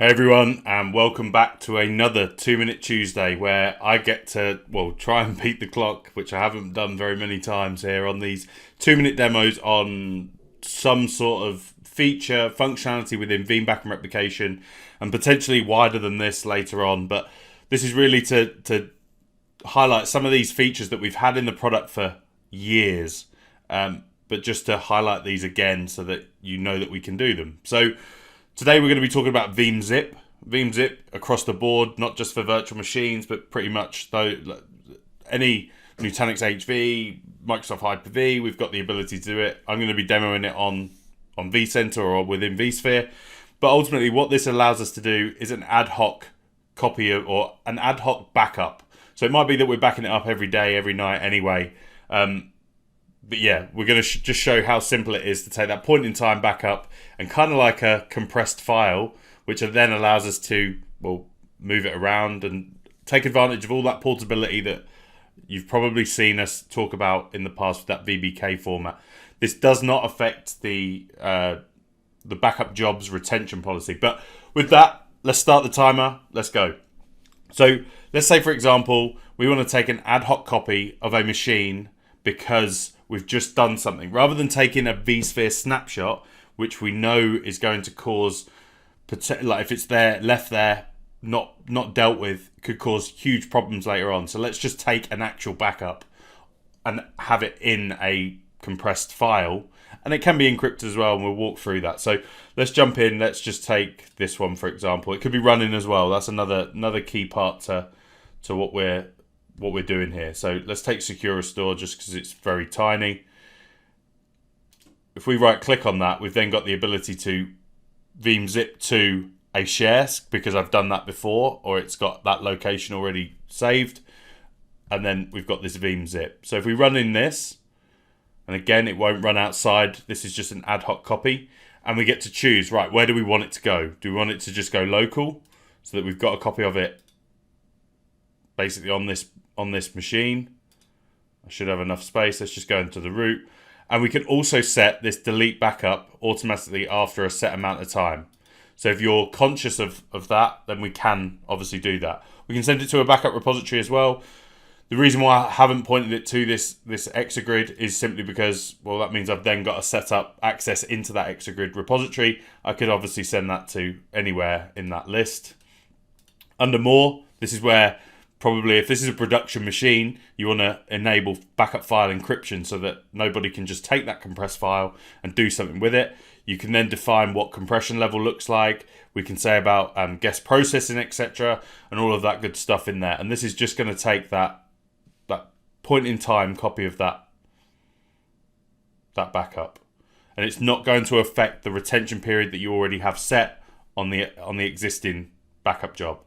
Hey everyone, and welcome back to another 2-Minute Tuesday where I get to, try and beat the clock, which I haven't done very many times here on these 2-minute demos on some sort of feature, functionality within Veeam backup replication, and potentially wider than this later on. But this is really to highlight some of these features that we've had in the product for years, but just to highlight these again so that you know that we can do them. So today we're going to be talking about VeeamZIP. VeamZIP across the board, not just for virtual machines, but pretty much any Nutanix HV, Microsoft Hyper-V, we've got the ability to do it. I'm going to be demoing it on vCenter or within vSphere. But ultimately what this allows us to do is an ad hoc copy or an ad hoc backup. So it might be that we're backing it up every day, every night anyway. But yeah, we're going to just show how simple it is to take that point in time backup and kind of like a compressed file, which then allows us to, move it around and take advantage of all that portability that you've probably seen us talk about in the past with that VBK format. This does not affect the backup jobs retention policy. But with that, let's start the timer. Let's go. So let's say, for example, we want to take an ad hoc copy of a machine because we've just done something. Rather than taking a vSphere snapshot, which we know is going to cause, like if it's there, left there, not dealt with, could cause huge problems later on. So let's just take an actual backup and have it in a compressed file. And it can be encrypted as well, and we'll walk through that. So let's jump in. Let's just take this one, for example. It could be running as well. That's another key part to what we're doing here. So let's take Secure Restore just because it's very tiny. If we right click on that, we've then got the ability to VeeamZIP to a share because I've done that before, or it's got that location already saved. And then we've got this VeeamZIP. So if we run in this, and again, it won't run outside. This is just an ad hoc copy. And we get to choose, right, where do we want it to go? Do we want it to just go local so that we've got a copy of it basically on this machine? I should have enough space. Let's just go into the root. And we can also set this delete backup automatically after a set amount of time. So if you're conscious of that, then we can obviously do that. We can send it to a backup repository as well. The reason why I haven't pointed it to this exagrid is simply because, that means I've then got to set up access into that exagrid repository. I could obviously send that to anywhere in that list. Under more, this is where probably if this is a production machine, you want to enable backup file encryption so that nobody can just take that compressed file and do something with it. You can then define what compression level looks like. We can say about guest processing, etc., and all of that good stuff in there. And this is just going to take that point in time copy of that backup, and it's not going to affect the retention period that you already have set on the existing backup job.